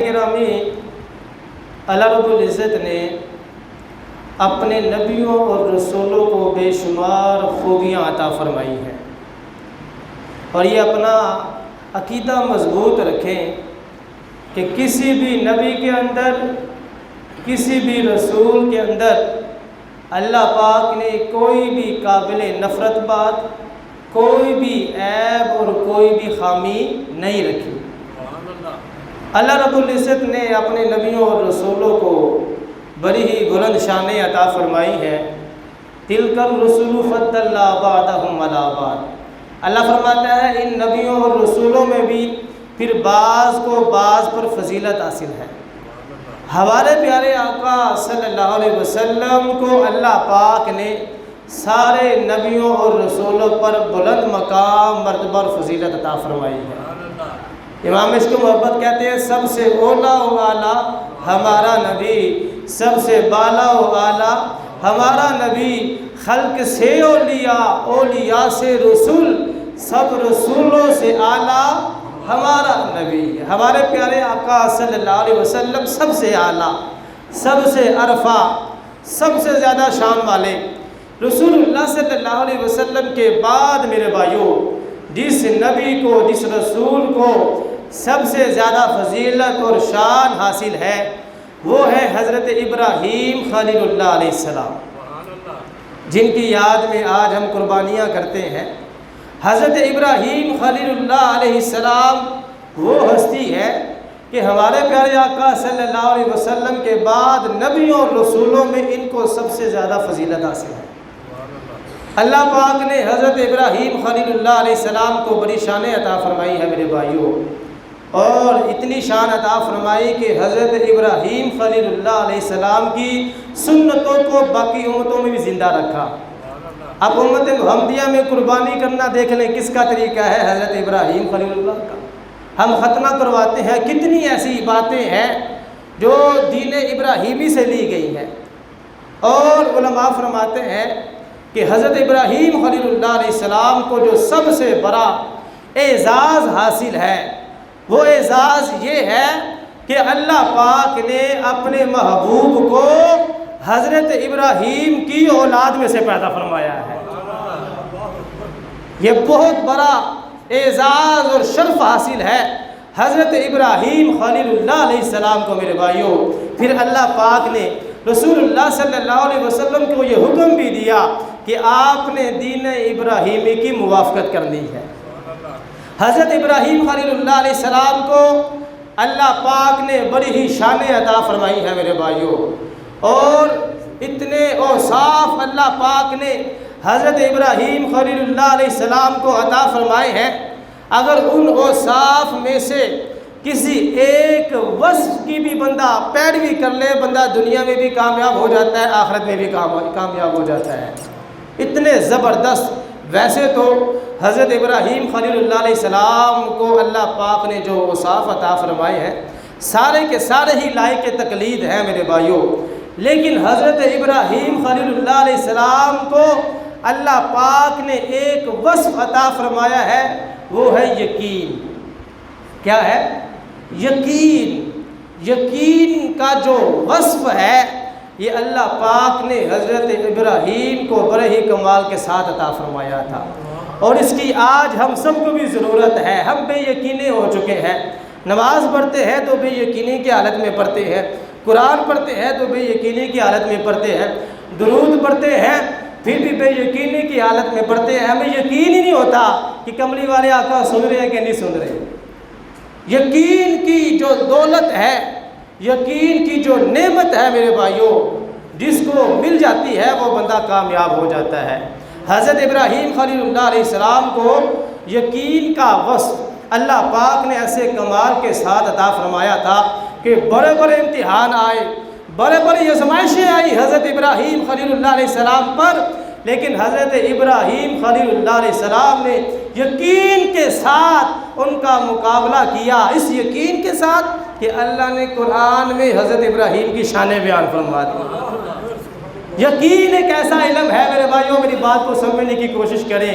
گرامی، اللہ رب العزت نے اپنے نبیوں اور رسولوں کو بے شمار خوبیاں عطا فرمائی ہیں، اور یہ اپنا عقیدہ مضبوط رکھیں کہ کسی بھی نبی کے اندر، کسی بھی رسول کے اندر اللہ پاک نے کوئی بھی قابل نفرت بات، کوئی بھی عیب اور کوئی بھی خامی نہیں رکھی۔ اللہ رب العزت نے اپنے نبیوں اور رسولوں کو بڑی ہی بلند شانیں عطا فرمائی ہے۔ تِلْكَ الرُّسُلُ فَضَّلْنَا بَعْضَهُمْ عَلَىٰ بَعْضٍ۔ اللہ فرماتا ہے ان نبیوں اور رسولوں میں بھی پھر بعض کو بعض پر فضیلت حاصل ہے۔ ہمارے پیارے آقا صلی اللہ علیہ وسلم کو اللہ پاک نے سارے نبیوں اور رسولوں پر بلند مقام، مرتبہ اور فضیلت عطا فرمائی ہے۔ امام عشق و محبت کہتے ہیں سب سے اولا و اعلیٰ ہمارا نبی، سب سے بالا و اعلیٰ ہمارا نبی، خلق سے اولیاء، اولیاء سے رسول، سب رسولوں سے اعلیٰ ہمارا نبی۔ ہمارے پیارے آقا صلی اللہ علیہ وسلم سب سے اعلیٰ، سب سے عرفہ، سب سے زیادہ شان والے رسول اللہ صلی اللہ علیہ وسلم کے بعد میرے بھائیوں، جس نبی کو، جس رسول کو سب سے زیادہ فضیلت اور شان حاصل ہے وہ ہے حضرت ابراہیم خلیل اللہ علیہ السلام، جن کی یاد میں آج ہم قربانیاں کرتے ہیں۔ حضرت ابراہیم خلیل اللہ علیہ السلام وہ ہستی ہے کہ ہمارے پیارے آقا صلی اللہ علیہ وسلم کے بعد نبیوں اور رسولوں میں ان کو سب سے زیادہ فضیلت حاصل ہے۔ اللہ پاک نے حضرت ابراہیم خلیل اللہ علیہ السلام کو بڑی شانیں عطا فرمائی ہے میرے بھائیوں، اور اتنی شان عطا فرمائی کہ حضرت ابراہیم خلیل اللہ علیہ السلام کی سنتوں کو باقی امتوں میں بھی زندہ رکھا۔ اب امت محمدیہ میں قربانی کرنا دیکھ لیں کس کا طریقہ ہے، حضرت ابراہیم خلیل اللہ کا۔ ہم ختنہ کرواتے ہیں، کتنی ایسی باتیں ہیں جو دین ابراہیمی سے لی گئی ہیں، اور علماء فرماتے ہیں کہ حضرت ابراہیم خلیل اللہ علیہ السلام کو جو سب سے بڑا اعزاز حاصل ہے وہ اعزاز یہ ہے کہ اللہ پاک نے اپنے محبوب کو حضرت ابراہیم کی اولاد میں سے پیدا فرمایا ہے۔ یہ بہت بڑا اعزاز اور شرف حاصل ہے حضرت ابراہیم خلیل اللہ علیہ السلام کو میرے بھائیوں۔ پھر اللہ پاک نے رسول اللہ صلی اللہ علیہ وسلم کو یہ حکم بھی دیا کہ آپ نے دین ابراہیمی کی موافقت کرنی ہے۔ حضرت ابراہیم خلیل اللہ علیہ السلام کو اللہ پاک نے بڑی ہی شانیں عطا فرمائی ہے میرے بھائیوں، اور اتنے اوصاف اللہ پاک نے حضرت ابراہیم خلیل اللہ علیہ السلام کو عطا فرمائے ہیں۔ اگر ان اوصاف میں سے کسی ایک وصف کی بھی بندہ پیروی کر لے، بندہ دنیا میں بھی کامیاب ہو جاتا ہے، آخرت میں بھی کامیاب ہو جاتا ہے، اتنے زبردست۔ ویسے تو حضرت ابراہیم خلیل اللہ علیہ السلام کو اللہ پاک نے جو اوصاف عطا فرمائے ہیں سارے کے سارے ہی لائق تقلید ہیں میرے بھائیوں، لیکن حضرت ابراہیم خلیل اللہ علیہ السلام کو اللہ پاک نے ایک وصف عطا فرمایا ہے، وہ ہے یقین۔ کیا ہے؟ یقین۔ یقین کا جو وصف ہے یہ اللہ پاک نے حضرت ابراہیم کو بڑے ہی کمال کے ساتھ عطا فرمایا تھا، اور اس کی آج ہم سب کو بھی ضرورت ہے۔ ہم بے یقینے ہو چکے ہیں، نماز پڑھتے ہیں تو بے یقینی کی حالت میں پڑھتے ہیں، قرآن پڑھتے ہیں تو بے یقینی کی حالت میں پڑھتے ہیں، درود پڑھتے ہیں پھر بھی بے یقینی کی حالت میں پڑھتے ہیں۔ ہمیں یقین ہی نہیں ہوتا کہ کملی والے آقا سن رہے ہیں کہ نہیں سن رہے۔ یقین کی جو دولت ہے، یقین کی جو نعمت ہے میرے بھائیوں، جس کو مل جاتی ہے وہ بندہ کامیاب ہو جاتا ہے۔ حضرت ابراہیم خلیل اللہ علیہ السلام کو یقین کا وصف اللہ پاک نے ایسے کمال کے ساتھ عطا فرمایا تھا کہ بڑے بڑے امتحان آئے، بڑے بڑی آزمائشیں آئی حضرت ابراہیم خلیل اللہ علیہ السلام پر، لیکن حضرت ابراہیم خلیل اللہ علیہ السلام نے یقین کے ساتھ ان کا مقابلہ کیا، اس یقین کے ساتھ کہ اللہ نے قرآن میں حضرت ابراہیم کی شانیں بیان فرما دی۔ یقین ایک ایسا علم ہے میرے بھائیوں، میری بات کو سمجھنے کی کوشش کریں۔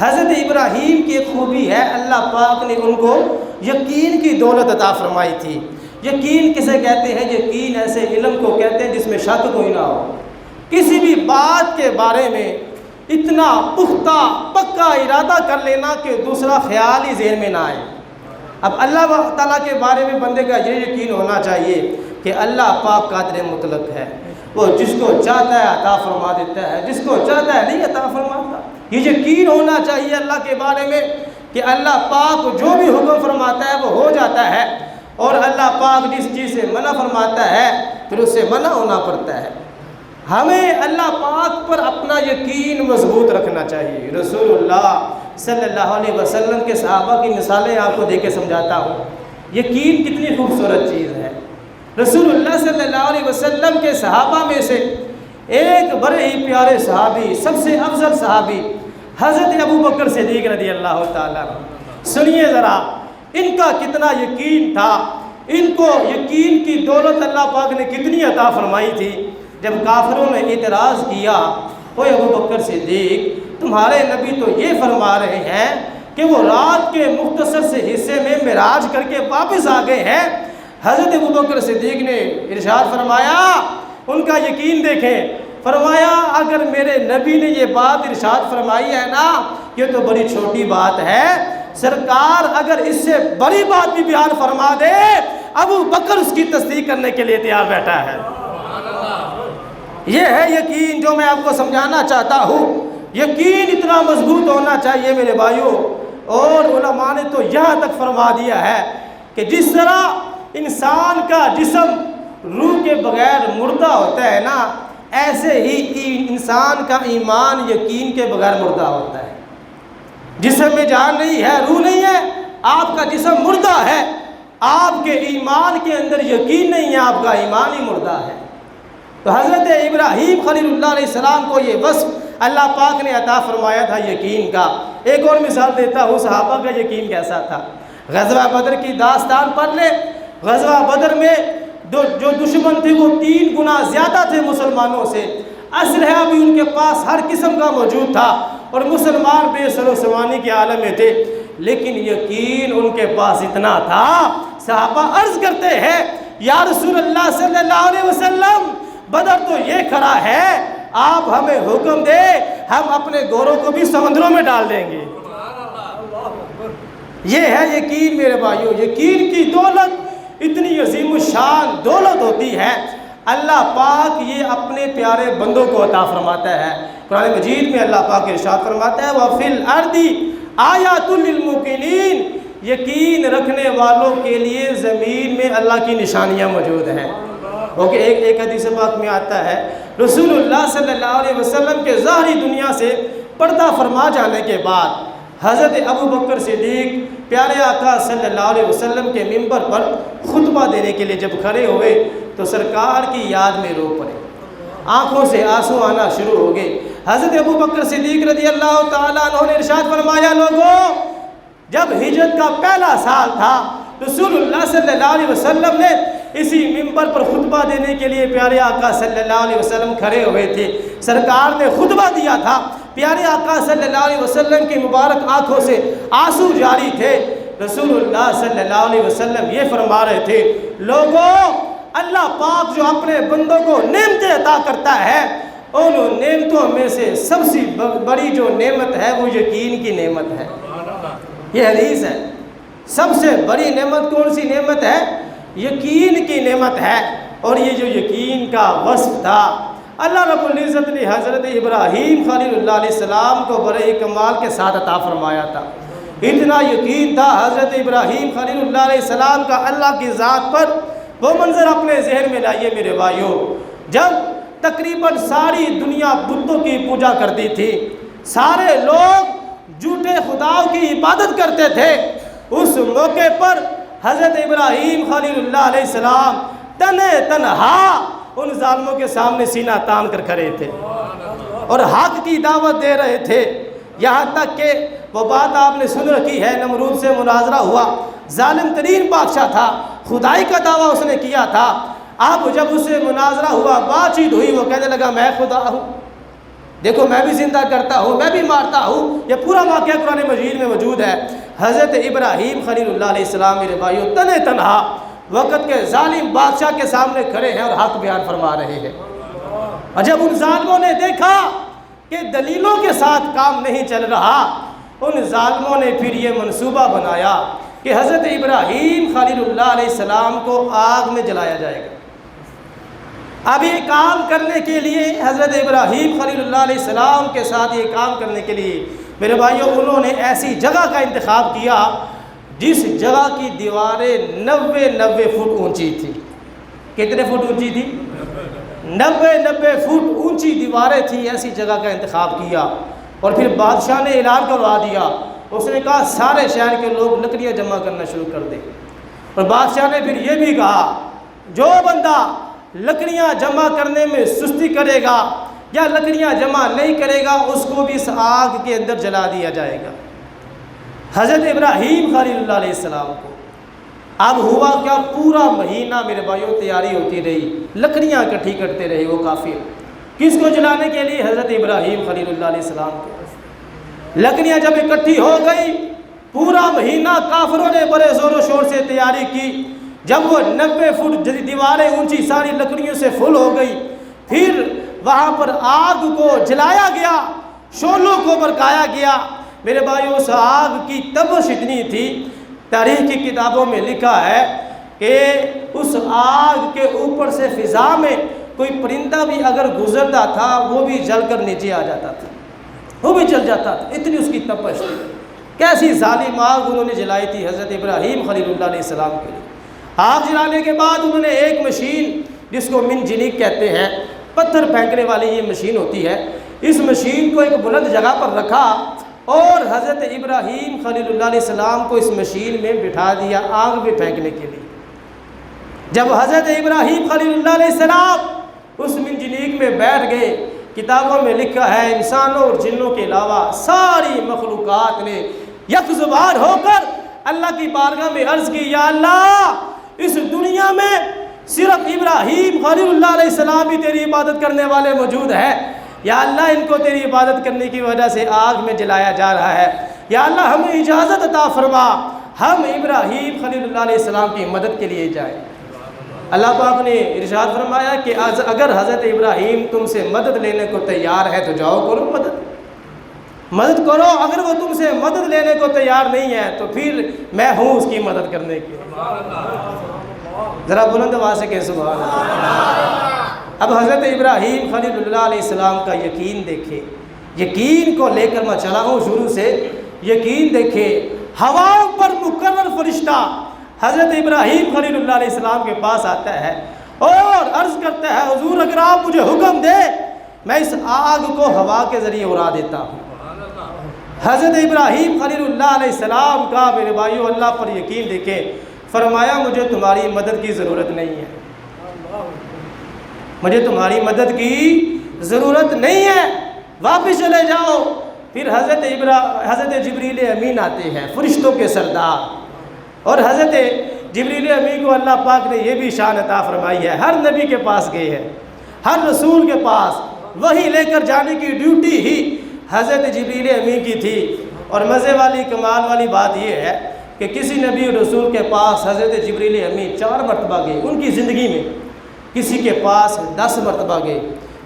حضرت ابراہیم کی ایک خوبی ہے، اللہ پاک نے ان کو یقین کی دولت عطا فرمائی تھی۔ یقین کسے کہتے ہیں؟ یقین ایسے علم کو کہتے ہیں جس میں شک کوئی نہ ہو، کسی بھی بات کے بارے میں اتنا پختہ پکا ارادہ کر لینا کہ دوسرا خیال ہی ذہن میں نہ آئے۔ اب اللہ تعالیٰ کے بارے میں بندے کا یہ یقین ہونا چاہیے کہ اللہ پاک قادر مطلق ہے، وہ جس کو چاہتا ہے عطا فرما دیتا ہے، جس کو چاہتا ہے نہیں عطا فرماتا۔ یہ یقین ہونا چاہیے اللہ کے بارے میں کہ اللہ پاک جو بھی حکم فرماتا ہے وہ ہو جاتا ہے، اور اللہ پاک جس چیز سے منع فرماتا ہے پھر اس سے منع ہونا پڑتا ہے۔ ہمیں اللہ پاک پر اپنا یقین مضبوط رکھنا چاہیے۔ رسول اللہ صلی اللہ علیہ وسلم کے صحابہ کی مثالیں آپ کو دے کے سمجھاتا ہوں۔ یقین کتنی خوبصورت چیز ہے۔ رسول اللہ صلی اللہ علیہ وسلم کے صحابہ میں سے ایک بڑے ہی پیارے صحابی، سب سے افضل صحابی حضرت ابو بکر صدیق رضی اللہ تعالیٰ عنہ۔ سنیے ذرا ان کا کتنا یقین تھا، ان کو یقین کی دولت اللہ پاک نے کتنی عطا فرمائی تھی۔ جب کافروں نے اعتراض کیا، اوے ابو بکر صدیق تمہارے نبی تو یہ فرما رہے ہیں کہ وہ رات کے مختصر سے حصے میں معراج کر کے واپس آ گئے ہیں، حضرت ابو بکر صدیق نے ارشاد فرمایا، ان کا یقین دیکھیں، فرمایا اگر میرے نبی نے یہ بات ارشاد فرمائی ہے نا، یہ تو بڑی چھوٹی بات ہے، سرکار اگر اس سے بڑی بات بھی بیان فرما دے ابو بکر اس کی تصدیق کرنے کے لیے تیار بیٹھا ہے۔ یہ ہے یقین جو میں آپ کو سمجھانا چاہتا ہوں۔ یقین اتنا مضبوط ہونا چاہیے میرے بھائیوں، اور علماء نے تو یہاں تک فرما دیا ہے کہ جس طرح انسان کا جسم روح کے بغیر مردہ ہوتا ہے نا، ایسے ہی انسان کا ایمان یقین کے بغیر مردہ ہوتا ہے۔ جسم میں جان نہیں ہے، روح نہیں ہے، آپ کا جسم مردہ ہے، آپ کے ایمان کے اندر یقین نہیں ہے، آپ کا ایمان ہی مردہ ہے۔ تو حضرت ابراہیم خلیل اللہ علیہ السلام کو یہ وصف اللہ پاک نے عطا فرمایا تھا یقین کا۔ ایک اور مثال دیتا ہوں صحابہ کا یقین کیسا تھا۔ غزوہ بدر کی داستان پڑھ لیں۔ غزوہ بدر میں جو دشمن تھے وہ 3 گنا زیادہ تھے مسلمانوں سے، اسلحہ بھی ان کے پاس ہر قسم کا موجود تھا، اور مسلمان بے سر و سامانی کے عالم میں تھے، لیکن یقین ان کے پاس اتنا تھا۔ صحابہ عرض کرتے ہیں یا رسول اللہ صلی اللہ علیہ وسلم، بدر تو یہ کھڑا ہے، آپ ہمیں حکم دے ہم اپنے گھوڑوں کو بھی سمندروں میں ڈال دیں گے۔ یہ ہے یقین میرے بھائیوں۔ یقین کی دولت اتنی عظیم الشان دولت ہوتی ہے، اللہ پاک یہ اپنے پیارے بندوں کو عطا فرماتا ہے۔ قرآن مجید میں اللہ پاک ارشاد فرماتا ہے وَفِي الْأَرْضِ آیَاتٌ لِلْمُوقِنِينَ، یقین رکھنے والوں کے لیے زمین میں اللہ کی نشانیاں موجود ہیں۔ ایک حدیث پاک میں آتا ہے رسول اللہ صلی اللہ علیہ وسلم کے ظاہری دنیا سے پردہ فرما جانے کے بعد حضرت ابو بکر صدیق پیارے آقا صلی اللہ علیہ وسلم کے منبر پر خطبہ دینے کے لیے جب کھڑے ہوئے تو سرکار کی یاد میں رو پڑے، آنکھوں سے آنسو آنا شروع ہو گئے۔ حضرت ابو بکر صدیق رضی اللہ تعالیٰ عنہ نے ارشاد فرمایا، لوگوں جب ہجرت کا پہلا سال تھا رسول اللہ صلی اللہ علیہ وسلم نے اسی منبر پر خطبہ دینے کے لیے پیارے آقا صلی اللہ علیہ وسلم کھڑے ہوئے تھے، سرکار نے خطبہ دیا تھا، پیارے آقا صلی اللہ علیہ وسلم کی مبارک آنکھوں سے آنسو جاری تھے۔ رسول اللہ صلی اللہ علیہ وسلم یہ فرما رہے تھے، لوگوں اللہ پاک جو اپنے بندوں کو نعمتیں عطا کرتا ہے، ان نعمتوں میں سے سب سے بڑی جو نعمت ہے وہ یقین کی نعمت ہے۔ یہ حدیث ہے، سب سے بڑی نعمت کون سی نعمت ہے؟ یقین کی نعمت ہے۔ اور یہ جو یقین کا وصف تھا اللہ رب العزت نے حضرت ابراہیم خلیل اللہ علیہ السلام کو بڑے ہی کمال کے ساتھ عطا فرمایا تھا۔ اتنا یقین تھا حضرت ابراہیم خلیل اللہ علیہ السلام کا اللہ کی ذات پر، وہ منظر اپنے ذہن میں لائیے میرے بھائیوں، جب تقریباً ساری دنیا بتوں کی پوجا کرتی تھی، سارے لوگ جھوٹے خداؤں کی عبادت کرتے تھے، اس موقع پر حضرت ابراہیم خلیل اللہ علیہ السلام تنہا ان ظالموں کے سامنے سینہ تان کر کھڑے تھے اور حق کی دعوت دے رہے تھے۔ یہاں تک کہ وہ بات آپ نے سن رکھی ہے، نمرود سے مناظرہ ہوا، ظالم ترین بادشاہ تھا، خدائی کا دعویٰ اس نے کیا تھا۔ اب جب اس سے مناظرہ ہوا، بات چیت ہوئی، وہ کہنے لگا میں خدا ہوں، دیکھو میں بھی زندہ کرتا ہوں، میں بھی مارتا ہوں۔ یہ پورا واقعہ قرآن مجید میں موجود ہے۔ حضرت ابراہیم خلیل اللہ علیہ السلام میرے بھائیوں تنہا وقت کے ظالم بادشاہ کے سامنے کھڑے ہیں اور حق بیان فرما رہے ہیں۔ اور جب ان ظالموں نے دیکھا کہ دلیلوں کے ساتھ کام نہیں چل رہا، ان ظالموں نے پھر یہ منصوبہ بنایا کہ حضرت ابراہیم خلیل اللہ علیہ السلام کو آگ میں جلایا جائے گا۔ اب یہ کام کرنے کے لیے حضرت ابراہیم خلیل اللہ علیہ السلام کے ساتھ یہ کام کرنے کے لیے میرے بھائیوں انہوں نے ایسی جگہ کا انتخاب کیا جس جگہ کی دیواریں 90 فٹ اونچی تھی۔ کتنے فٹ اونچی تھی؟ 90 فٹ اونچی دیواریں تھی۔ ایسی جگہ کا انتخاب کیا اور پھر بادشاہ نے اعلان کروا دیا، اس نے کہا سارے شہر کے لوگ لکڑیاں جمع کرنا شروع کر دیں۔ اور بادشاہ نے پھر یہ بھی کہا جو بندہ لکڑیاں جمع کرنے میں سستی کرے گا یا لکڑیاں جمع نہیں کرے گا اس کو بھی اس آگ کے اندر جلا دیا جائے گا۔ حضرت ابراہیم خلیل اللہ علیہ السلام کو اب ہوا کیا، پورا مہینہ میرے بھائیوں تیاری ہوتی رہی، لکڑیاں اکٹھی کرتے رہے وہ کافر۔ کس کو جلانے کے لیے؟ حضرت ابراہیم خلیل اللہ علیہ السلام کو۔ لکڑیاں جب اکٹھی ہو گئی، پورا مہینہ کافروں نے بڑے زور و شور سے تیاری کی۔ جب وہ 90 فٹ دیواریں اونچی ساری لکڑیوں سے فل ہو گئی، پھر وہاں پر آگ کو جلایا گیا، شعلوں کو بھڑکایا گیا۔ میرے بھائیوں اس آگ کی تپش اتنی تھی، تاریخ کی کتابوں میں لکھا ہے کہ اس آگ کے اوپر سے فضا میں کوئی پرندہ بھی اگر گزرتا تھا وہ بھی جل کر نیچے آ جاتا تھا، وہ بھی جل جاتا تھا، اتنی اس کی تپش تھی۔ کیسی ظالم آگ انہوں نے جلائی تھی حضرت ابراہیم خلیل اللہ علیہ السلام کے لیے۔ آگ جلانے کے بعد انہوں نے ایک مشین جس کو منجنیق کہتے ہیں، پتھر پھینکنے والی یہ مشین ہوتی ہے، اس مشین کو ایک بلند جگہ پر رکھا اور حضرت ابراہیم خلیل اللہ علیہ السلام کو اس مشین میں بٹھا دیا آگ میں پھینکنے کے لیے۔ جب حضرت ابراہیم خلیل اللہ علیہ السلام اس منجنیق میں بیٹھ گئے، کتابوں میں لکھا ہے انسانوں اور جنوں کے علاوہ ساری مخلوقات نے یک زبان ہو کر اللہ کی بارگاہ میں عرض کی، یا اللہ اس دنیا میں صرف ابراہیم خلیل اللہ علیہ السلام ہی تیری عبادت کرنے والے موجود ہیں، یا اللہ ان کو تیری عبادت کرنے کی وجہ سے آگ میں جلایا جا رہا ہے، یا اللہ ہمیں اجازت عطا فرما ہم ابراہیم خلیل اللہ علیہ السلام کی مدد کے لیے جائیں۔ اللہ پاک نے ارشاد فرمایا کہ اگر حضرت ابراہیم تم سے مدد لینے کو تیار ہے تو جاؤ کرو مدد کرو، اگر وہ تم سے مدد لینے کو تیار نہیں ہے تو پھر میں ہوں اس کی مدد کرنے کی۔ ذرا بلند آواز سے کہیں سبحان اللہ۔ اب حضرت ابراہیم خلیل اللہ علیہ السلام کا یقین دیکھے، یقین کو لے کر میں چلا ہوں شروع سے، یقین دیکھے۔ ہواؤں پر مقرر فرشتہ حضرت ابراہیم خلیل اللہ علیہ السلام کے پاس آتا ہے اور عرض کرتا ہے حضور اگر آپ مجھے حکم دے میں اس آگ کو ہوا کے ذریعے اڑا دیتا ہوں۔ حضرت ابراہیم خلیل اللہ علیہ السلام کا میرے بھائیو اللہ پر یقین دیکھیں، فرمایا مجھے تمہاری مدد کی ضرورت نہیں ہے، مجھے تمہاری مدد کی ضرورت نہیں ہے، واپس چلے جاؤ۔ پھر حضرت جبریل امین آتے ہیں، فرشتوں کے سردار، اور حضرت جبریل امین کو اللہ پاک نے یہ بھی شان عطا فرمائی ہے، ہر نبی کے پاس گئے ہیں، ہر رسول کے پاس وہی لے کر جانے کی ڈیوٹی ہی حضرت جبریل امین کی تھی۔ اور مزے والی کمال والی بات یہ ہے کہ کسی نبی اور رسول کے پاس حضرت جبریل امین 4 مرتبہ گئے ان کی زندگی میں، کسی کے پاس 10 مرتبہ گئے،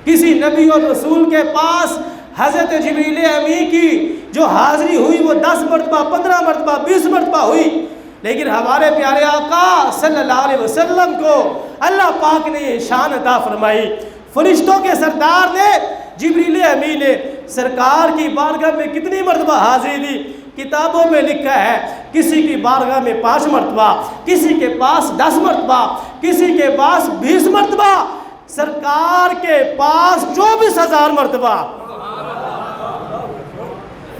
کسی نبی اور رسول کے پاس حضرت جبریل امین کی جو حاضری ہوئی وہ 10 مرتبہ 15 مرتبہ 20 مرتبہ ہوئی، لیکن ہمارے پیارے آقا صلی اللہ علیہ وسلم کو اللہ پاک نے یہ شان عطا فرمائی، فرشتوں کے سردار نے جبریل امین نے سرکار کی بارگاہ میں کتنی مرتبہ حاضری دی؟ کتابوں میں لکھا ہے کسی کی بارگاہ میں 5 مرتبہ، کسی کے پاس 10 مرتبہ، کسی کے پاس 20 مرتبہ، سرکار کے پاس 24,000 مرتبہ۔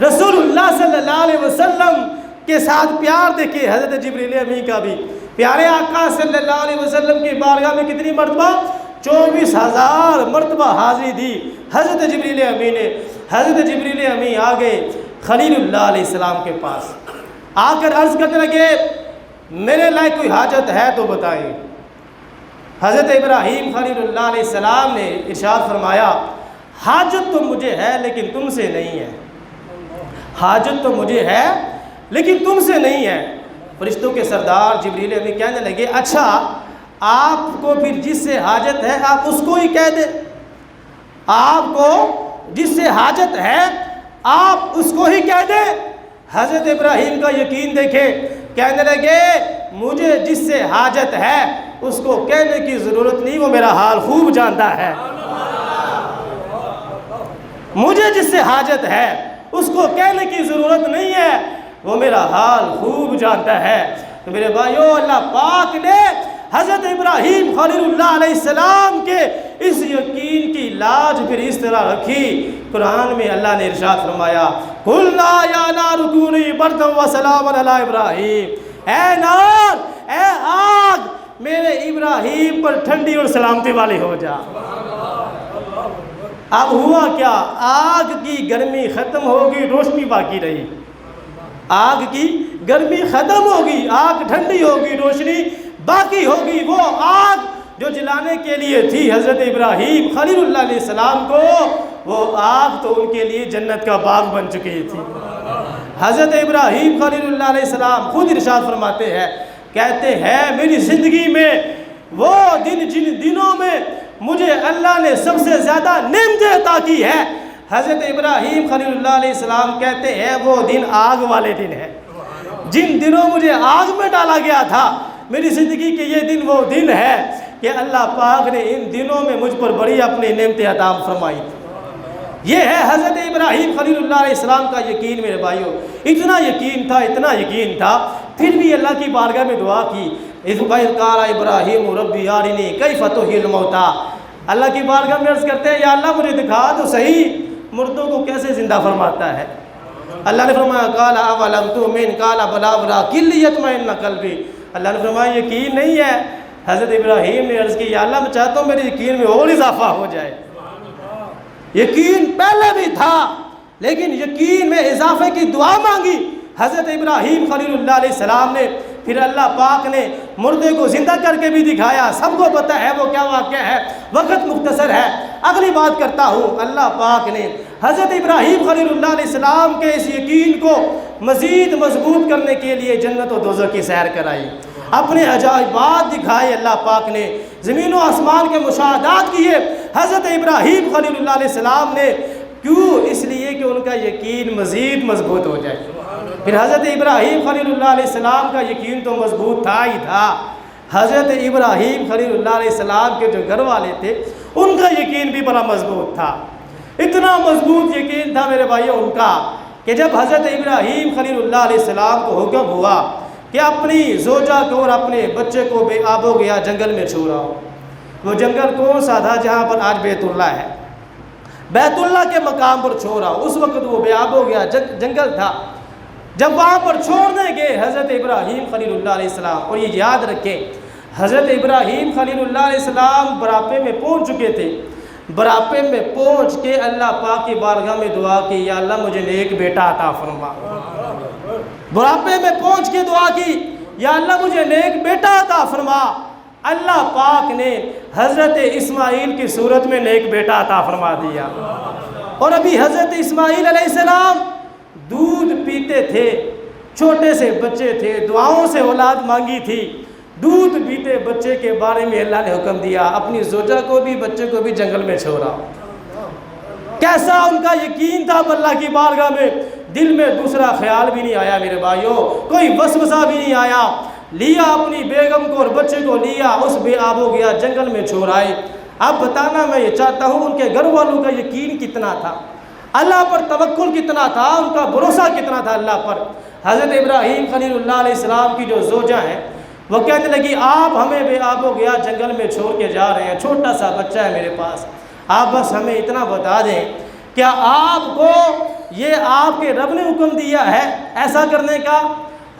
رسول اللہ صلی اللہ علیہ وسلم کے ساتھ پیار دیکھیں حضرت جبریل امین کا بھی، پیارے آقا صلی اللہ علیہ وسلم کی بارگاہ میں کتنی مرتبہ؟ 24,000 مرتبہ حاضری دی حضرت جبریل امین نے۔ حضرت جبریل امین آگے خلیل اللہ علیہ السلام کے پاس آ کر عرض کرنے لگے میرے لائق کوئی حاجت ہے تو بتائیں۔ حضرت ابراہیم خلیل اللہ علیہ السلام نے ارشاد فرمایا حاجت تو مجھے ہے لیکن تم سے نہیں ہے، حاجت تو مجھے ہے لیکن تم سے نہیں ہے۔ فرشتوں کے سردار جبریل امین کہنے لگے اچھا آپ کو پھر جس سے حاجت ہے آپ اس کو ہی کہہ دیں، آپ کو جس سے حاجت ہے آپ اس کو ہی کہہ دیں۔ حضرت ابراہیم کا یقین دیکھیں، کہنے لگے مجھے جس سے حاجت ہے اس کو کہنے کی ضرورت نہیں، وہ میرا حال خوب جانتا ہے۔ مجھے جس سے حاجت ہے اس کو کہنے کی ضرورت نہیں ہے، وہ میرا حال خوب جانتا ہے۔ تو میرے بھائیو، اللہ پاک نے حضرت ابراہیم خلیل اللہ علیہ السلام کے اس یقین کی لاج پھر اس طرح رکھی، قرآن میں اللہ نے ارشاد فرمایا قُلْنَا يَا نَارُ كُونِي بَرْدًا وَسَلَامًا عَلَىٰ إِبْرَاهِيمَ، اے نار، اے آگ، میرے ابراہیم پر ٹھنڈی اور سلامتی والی ہو جا۔ اب ہوا کیا؟ آگ کی گرمی ختم ہوگی، روشنی باقی رہی۔ آگ کی گرمی ختم ہوگی، آگ ٹھنڈی ہوگی، روشنی باقی ہوگی۔ وہ آگ جو جلانے کے لیے تھی حضرت ابراہیم خلیل اللہ علیہ السلام کو، وہ آگ تو ان کے لیے جنت کا باغ بن چکی تھی۔ حضرت ابراہیم خلیل اللہ علیہ السلام خود ارشاد فرماتے ہیں، کہتے ہیں میری زندگی میں وہ دن جن دنوں میں مجھے اللہ نے سب سے زیادہ نعمتیں عطا کی ہے، حضرت ابراہیم خلیل اللہ علیہ السلام کہتے ہیں وہ دن آگ والے دن ہے۔ جن دنوں مجھے آگ میں ڈالا گیا تھا، میری زندگی کے یہ دن وہ دن ہے کہ اللہ پاک نے ان دنوں میں مجھ پر بڑی اپنی نعمتیں عطا فرمائی تھی۔ یہ ہے حضرت ابراہیم خلیل اللہ علیہ السلام کا یقین۔ میرے بھائیوں، اتنا یقین تھا، اتنا یقین تھا، پھر بھی اللہ کی بارگاہ میں دعا کی، اِذْ قَالَ إِبْرَاهِيمُ رَبِّ أَرِنِي كَيْفَ تُحْيِي الْمَوْتَىٰ، اللہ کی بارگاہ میں عرض کرتے ہیں یا اللہ مجھے دکھا تو صحیح مردوں کو کیسے زندہ فرماتا ہے۔ اللہ نے فرمایا قَالَ أَوَلَمْ تُؤْمِنْ قَالَ بَلَىٰ وَلَٰكِن لِيَطْمَئِنَّ قَلْبِي، اللہ نے فرمایا یقین نہیں ہے۔ حضرت ابراہیم نے عرض کی یا اللہ میں چاہتا ہوں میرے یقین میں اور اضافہ ہو جائے۔ یقین پہلے بھی تھا لیکن یقین میں اضافے کی دعا مانگی حضرت ابراہیم خلیل اللہ علیہ السلام نے۔ پھر اللہ پاک نے مردے کو زندہ کر کے بھی دکھایا۔ سب کو پتہ ہے وہ کیا واقعہ ہے، وقت مختصر ہے، اگلی بات کرتا ہوں۔ اللہ پاک نے حضرت ابراہیم خلیل اللہ علیہ السلام کے اس یقین کو مزید مضبوط کرنے کے لیے جنت و دوزخ کی سیر کرائی، اپنے عجائبات دکھائے۔ اللہ پاک نے زمین و آسمان کے مشاہدات کیے حضرت ابراہیم خلیل اللہ علیہ السلام نے۔ کیوں؟ اس لیے کہ ان کا یقین مزید مضبوط ہو جائے۔ پھر حضرت ابراہیم خلیل اللہ علیہ السلام کا یقین تو مضبوط تھا ہی تھا، حضرت ابراہیم خلیل اللہ علیہ السلام کے جو گھر والے تھے ان کا یقین بھی بڑا مضبوط تھا۔ اتنا مضبوط یقین تھا میرے بھائیوں ان کا کہ جب حضرت ابراہیم خلیل اللہ علیہ السلام کو حکم ہوا کہ اپنی زوجہ کو اور اپنے بچے کو بے آب و گیا جنگل میں چھوڑاؤ، وہ جنگل کون سا تھا جہاں پر آج بیت اللہ ہے، بیت اللہ کے مقام پر چھوڑاؤ۔ اس وقت وہ بے آب و گیا جنگل تھا۔ جب وہاں پر چھوڑنے گئے حضرت ابراہیم خلیل اللہ علیہ السلام، اور یہ یاد رکھیں حضرت ابراہیم خلیل اللہ علیہ السلام براپے میں پہنچ چکے تھے۔ براپے میں پہنچ کے اللہ پاک کی بارگاہ میں دعا کی یا اللہ مجھے نیک بیٹا عطا فرما۔ براپے میں پہنچ کے دعا کی یا اللہ مجھے نیک بیٹا عطا فرما۔ اللہ پاک نے حضرت اسماعیل کی صورت میں نیک بیٹا عطا فرما دیا۔ اور ابھی حضرت اسماعیل علیہ السلام دودھ پیتے تھے، چھوٹے سے بچے تھے، دعاؤں سے اولاد مانگی تھی۔ دودھ پیتے بچے کے بارے میں اللہ نے حکم دیا اپنی زوجہ کو بھی بچے کو بھی جنگل میں چھوڑا۔ کیسا ان کا یقین تھا اللہ کی بارگاہ میں، دل میں دوسرا خیال بھی نہیں آیا میرے بھائیوں، کوئی وسوسہ بھی نہیں آیا۔ لیا اپنی بیگم کو اور بچے کو لیا، اس بے آب و گیا جنگل میں چھوڑائے۔ اب بتانا میں یہ چاہتا ہوں ان کے گھر والوں کا یقین کتنا تھا، اللہ پر توکل کتنا تھا، ان کا بھروسہ کتنا تھا اللہ پر۔ حضرت ابراہیم خلیل اللہ علیہ السلام کی جو زوجہ ہیں وہ کہنے لگی آپ ہمیں بے آب و گیا جنگل میں چھوڑ کے جا رہے ہیں، چھوٹا سا بچہ ہے میرے پاس، آپ بس ہمیں اتنا بتا دیں کیا آپ کو یہ آپ کے رب نے حکم دیا ہے ایسا کرنے کا؟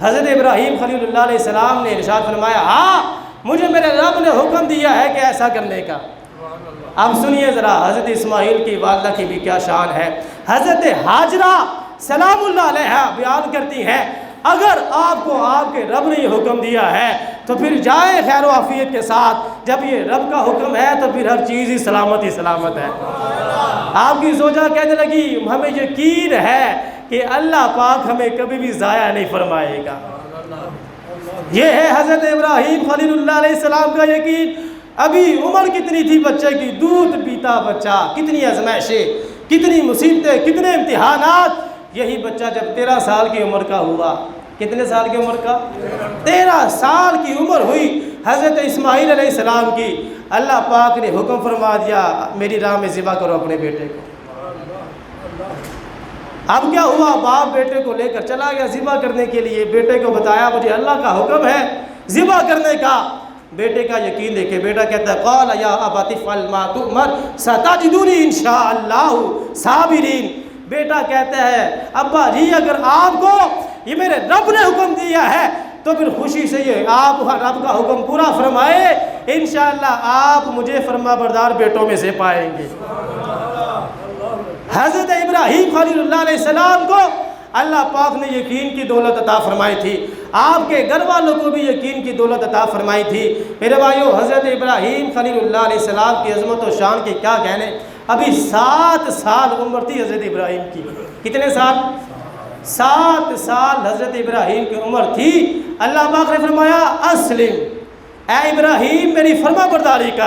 حضرت ابراہیم خلیل اللہ علیہ السلام نے ارشاد فرمایا ہاں مجھے میرے رب نے حکم دیا ہے کہ ایسا کرنے کا۔ اب سنیے ذرا حضرت اسماعیل کی والدہ کی بھی کیا شان ہے۔ حضرت ہاجرہ سلام اللہ علیہ بیان کرتی ہیں اگر آپ کو آپ کے رب نے یہ حکم دیا ہے تو پھر جائیں خیر و عافیت کے ساتھ، جب یہ رب کا حکم ہے تو پھر ہر چیز ہی سلامت ہے۔ آپ کی زوجہ کہنے لگی ہمیں یقین ہے کہ اللہ پاک ہمیں کبھی بھی ضائع نہیں فرمائے گا۔ یہ ہے حضرت ابراہیم خلیل اللہ علیہ السلام کا یقین۔ ابھی عمر کتنی تھی بچے کی؟ دودھ پیتا بچہ، کتنی آزمائشیں، کتنی مصیبتیں، کتنے امتحانات۔ یہی بچہ جب 13 سال کی عمر کا ہوا، کتنے سال کی عمر کا؟ 13 سال کی عمر ہوئی حضرت اسماعیل علیہ السلام کی، اللہ پاک نے حکم فرما دیا میری راہ میں ذبح کرو اپنے بیٹے کو۔ اب کیا ہوا؟ باپ بیٹے کو لے کر چلا گیا ذبح کرنے کے لیے۔ بیٹے کو بتایا مجھے اللہ کا حکم ہے ذبح کرنے کا۔ بیٹے کا یقین دیکھے، بیٹا کہتا ہے قال یا ابت افعل ما تؤمر ستجدنی انشاءاللہ صابرین۔ بیٹا کہتا ہے ابا جی اگر آپ کو یہ میرے رب نے حکم دیا ہے تو پھر خوشی سے یہ آپ رب کا حکم پورا فرمائے، انشاءاللہ آپ مجھے فرما بردار بیٹوں میں سے پائیں گے۔ حضرت ابراہیم خلیل اللہ علیہ السلام کو اللہ پاک نے یقین کی دولت عطا فرمائی تھی، آپ کے گھر والوں کو بھی یقین کی دولت عطا فرمائی تھی۔ میرے بھائیو، حضرت ابراہیم خلیل اللہ علیہ السلام کی عظمت و شان کی کیا کہنے، ابھی 7 سال عمر تھی حضرت ابراہیم کی۔ کتنے سال؟ 7 سال حضرت ابراہیم کی عمر تھی۔ اللہ پاک نے فرمایا اسلم، اے ابراہیم میری فرما برداری کا